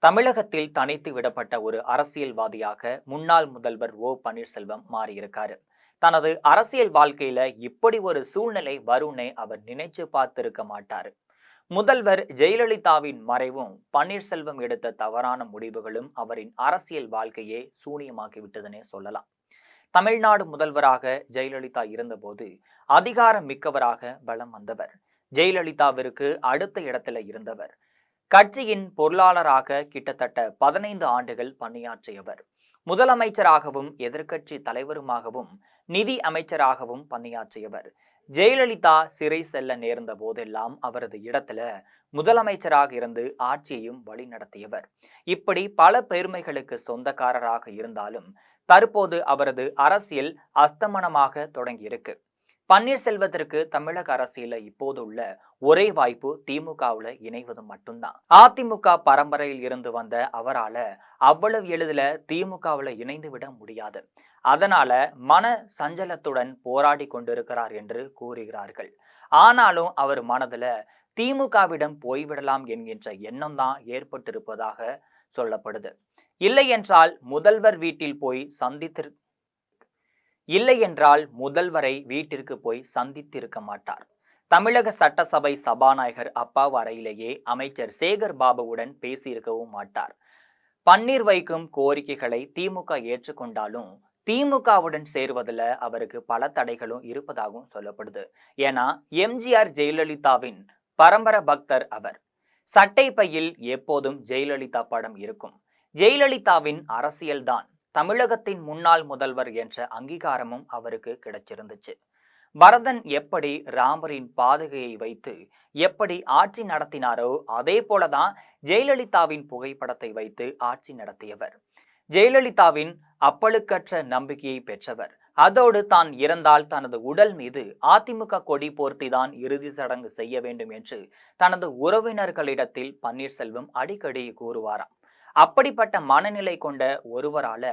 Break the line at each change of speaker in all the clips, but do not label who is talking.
தமிழகத்தில் தனித்து விடப்பட்ட ஒரு அரசியல்வாதியாக முன்னாள் முதல்வர் ஓ பன்னீர்செல்வம் மாறியிருக்காரு. தனது அரசியல் வாழ்க்கையில இப்படி ஒரு சூழ்நிலை வரும்னே அவர் நினைச்சு பார்த்திருக்க மாட்டாரு. முதல்வர் ஜெயலலிதாவின் மறைவும் பன்னீர்செல்வம் எடுத்த தவறான முடிவுகளும் அவரின் அரசியல் வாழ்க்கையே சூனியமாக்கிவிட்டதுன்னே சொல்லலாம். தமிழ்நாடு முதல்வராக ஜெயலலிதா இருந்தபோது அதிகாரம் மிக்கவராக பலம் வந்தவர். ஜெயலலிதாவிற்கு அடுத்த இடத்துல இருந்தவர். கட்சியின் பொருளாளராக கிட்டத்தட்ட 15 ஆண்டுகள் பணியாற்றியவர். முதலமைச்சராகவும் எதிர்க்கட்சி தலைவருமாகவும் நிதி அமைச்சராகவும் பணியாற்றியவர். ஜெயலலிதா சிறை செல்ல நேர்ந்த போதெல்லாம் அவரது இடத்துல முதலமைச்சராக இருந்து ஆட்சியையும் வழிநடத்தியவர். இப்படி பல பெருமைகளுக்கு சொந்தக்காரராக இருந்தாலும் தற்போது அவரது அரசியல் அஸ்தமனமாக தொடங்கியிருக்கு. பன்னீர்செல்வத்திற்கு தமிழக அரசியல இப்போது உள்ள ஒரே வாய்ப்பு திமுகவுல இணைவது மட்டும்தான். அதிமுக பரம்பரையில் இருந்து வந்த அவரால அவ்வளவு எளிதில திமுகவுல இணைந்து விட முடியாது. அதனால மன சஞ்சலத்துடன் போராடி கொண்டிருக்கிறார் என்று கூறுகிறார்கள். ஆனாலும் அவர் மனதுல திமுகவிடம் போய்விடலாம் என்கின்ற எண்ணம் தான் ஏற்பட்டிருப்பதாக சொல்லப்படுது. இல்லை என்றால் முதல்வர் வீட்டில் போய் இல்லை என்றால் முதல்வரை வீட்டிற்கு போய் சந்தித்திருக்க மாட்டார். தமிழக சட்டசபை சபாநாயகர் அப்பாவு அறையிலேயே அமைச்சர் சேகர் பாபுவுடன் பேசியிருக்கவும் மாட்டார். பன்னீர் வைக்கும் கோரிக்கைகளை திமுக ஏற்றுக்கொண்டாலும் திமுகவுடன் சேருவதில் அவருக்கு பல தடைகளும் இருப்பதாகவும் சொல்லப்படுது. ஏன்னா எம்ஜிஆர் ஜெயலலிதாவின் பரம்பர பக்தர் அவர். சட்டை பையில் எப்போதும் ஜெயலலிதா படம் இருக்கும். ஜெயலலிதாவின் அரசியல்தான் தமிழகத்தின் முன்னாள் முதல்வர் என்ற அங்கீகாரமும் அவருக்கு கிடைச்சிருந்துச்சு. பரதன் எப்படி ராமரின் பாதுகையை வைத்து எப்படி ஆட்சி நடத்தினாரோ அதே போலதான் ஜெயலலிதாவின் புகைப்படத்தை வைத்து ஆட்சி நடத்தியவர். ஜெயலலிதாவின் அப்பழுக்கற்ற நம்பிக்கையை பெற்றவர். அதோடு தான் இறந்தால் தனது உடல் மீது அதிமுக கொடி போர்த்திதான் இறுதி சடங்கு செய்ய வேண்டும் என்று தனது உறவினர்களிடத்தில் பன்னீர்செல்வம் அடிக்கடி கூறுவாராம். அப்படிப்பட்ட மனநிலை கொண்ட ஒருவரால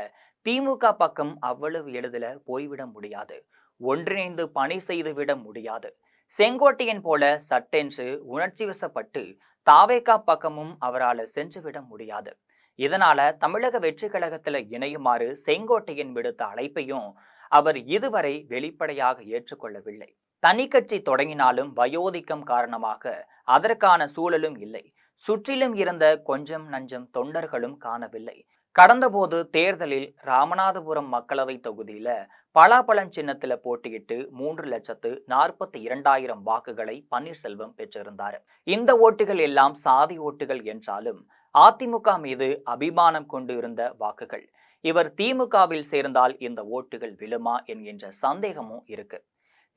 திமுக பக்கம் அவ்வளவு எளிதில போய்விட முடியாது. ஒன்றிணைந்து பணி செய்துவிட முடியாது. செங்கோட்டையன் போல சட்டென்று உணர்ச்சி வசப்பட்டு தாவேகா பக்கமும் அவரால் சென்றுவிட முடியாது. இதனால தமிழக வெற்றி கழகத்துல இணையுமாறு செங்கோட்டையன் விடுத்த அழைப்பையும் அவர் இதுவரை வெளிப்படையாக ஏற்றுக்கொள்ளவில்லை. தனி கட்சி தொடங்கினாலும் வயோதிக்கம் காரணமாக அதற்கான சூழலும் இல்லை. சுற்றிலும் இருந்த கொஞ்சம் நஞ்சம் தொண்டர்களும் காணவில்லை. கடந்தபோது தேர்தலில் ராமநாதபுரம் மக்களவை தொகுதியில பலாப்பழம் சின்னத்துல போட்டியிட்டு 3,42,000 வாக்குகளை பன்னீர்செல்வம் பெற்றிருந்தார். இந்த ஓட்டுகள் எல்லாம் சாதி ஓட்டுகள் என்றாலும் அதிமுக மீது அபிமானம் கொண்டு இருந்த வாக்குகள். இவர் திமுகவில் சேர்ந்தால் இந்த ஓட்டுகள் விழுமா என்கின்ற சந்தேகமும் இருக்கு.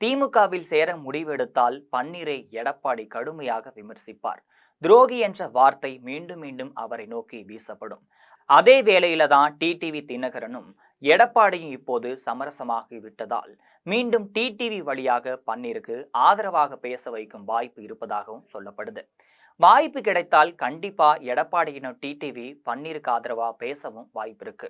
திமுகவில் சேர முடிவெடுத்தால் பன்னீரை எடப்பாடி கடுமையாக விமர்சிப்பார். துரோகி என்ற வார்த்தை மீண்டும் மீண்டும் அவரை நோக்கி வீசப்படும். அதே வேளையில தான் டிடிவி தினகரனும் எடப்பாடியும் இப்போது சமரசமாகி விட்டதால் மீண்டும் டிடிவி வழியாக பன்னீருக்கு ஆதரவாக பேச வைக்கும் வாய்ப்பு இருப்பதாகவும் சொல்லப்படுது. வாய்ப்பு கிடைத்தால் கண்டிப்பா எடப்பாடியினும் டிடிவி பன்னீருக்கு ஆதரவா பேசவும் வாய்ப்பு இருக்கு.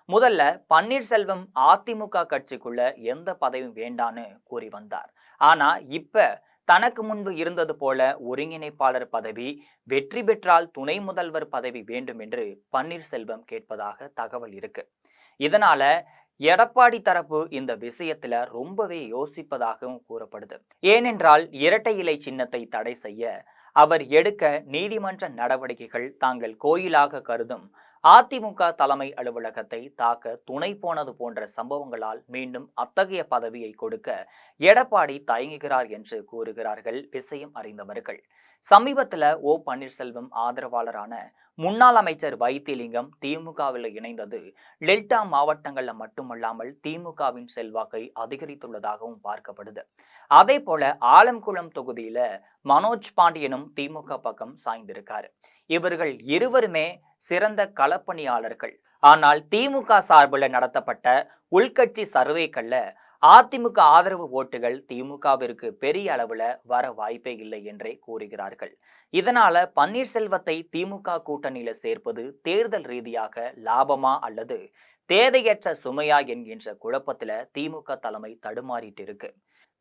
முதல்ல பன்னீர்செல்வம் அதிமுக கட்சிக்குள்ள எந்த பதவியும் வேண்டான்னு கூறி வந்தார். ஆனா இப்ப தனக்கு முன்பு இருந்தது போல ஒருங்கிணைப்பாளர் பதவி, வெற்றி பெற்றால் துணை முதல்வர் பதவி வேண்டும் என்று பன்னீர்செல்வம் கேட்பதாக தகவல் இருக்கு. இதனால எடப்பாடி தரப்பு இந்த விஷயத்துல ரொம்பவே யோசிப்பதாகவும் கூறப்படுது. ஏனென்றால் இரட்டை இலை சின்னத்தை தடை செய்ய அவர் எடுக்க நீதிமன்ற நடவடிக்கைகள் தாங்கள் கோயிலாக கருதும் அதிமுக தலைமை அலுவலகத்தை தாக்க துணை போனது போன்ற சம்பவங்களால் மீண்டும் அத்தகைய பதவியை கொடுக்க எடப்பாடி தயங்குகிறார் என்று கூறுகிறார்கள் விஷயம் அறிந்தவர்கள். சமீபத்துல ஓ பன்னீர்செல்வம் ஆதரவாளரான முன்னாள் அமைச்சர் வைத்திலிங்கம் திமுகவில் இணைந்தது டெல்டா மாவட்டங்கள்ல மட்டுமல்லாமல் திமுகவின் செல்வாக்கை அதிகரித்துள்ளதாகவும் பார்க்கப்படுது. அதே போல ஆலம்குளம் தொகுதியில மனோஜ் பாண்டியனும் திமுக பக்கம் சாய்ந்திருக்காரு. இவர்கள் இருவருமே சிறந்த களப்பணியாளர்கள். ஆனால் திமுக சார்பில் நடத்தப்பட்ட உள்கட்சி சர்வேக்கள்ல அதிமுக ஆதரவு ஓட்டுகள் திமுகவிற்கு பெரிய அளவுல வர வாய்ப்பே இல்லை என்றே கூறுகிறார்கள். இதனால பன்னீர்செல்வத்தை திமுக கூட்டணியில சேர்ப்பது தேர்தல் ரீதியாக லாபமா அல்லது தேவையற்ற சுமையா என்கின்ற குழப்பத்துல திமுக தலைமை தடுமாறிட்டு இருக்கு.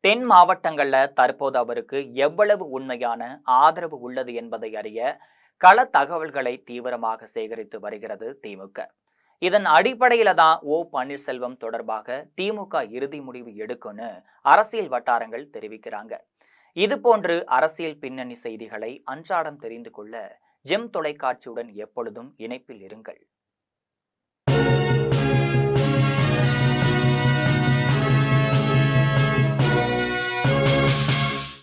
தென் மாவட்டங்கள்ல தற்போது அவருக்கு எவ்வளவு உண்மையான ஆதரவு உள்ளது என்பதை அறிய கள தகவல்களை தீவிரமாக சேகரித்து வருகிறது திமுக. இதன் அடிப்படையில தான் பன்னீர்செல்வம் தொடர்பாக திமுக இறுதி முடிவு எடுக்கும்னு அரசியல் வட்டாரங்கள் தெரிவிக்கிறாங்க. இதுபோன்று அரசியல் பின்னணி செய்திகளை அன்றாடம் தெரிந்து கொள்ள ஜெம் தொலைக்காட்சியுடன் எப்பொழுதும் இணைப்பில் இருங்கள்.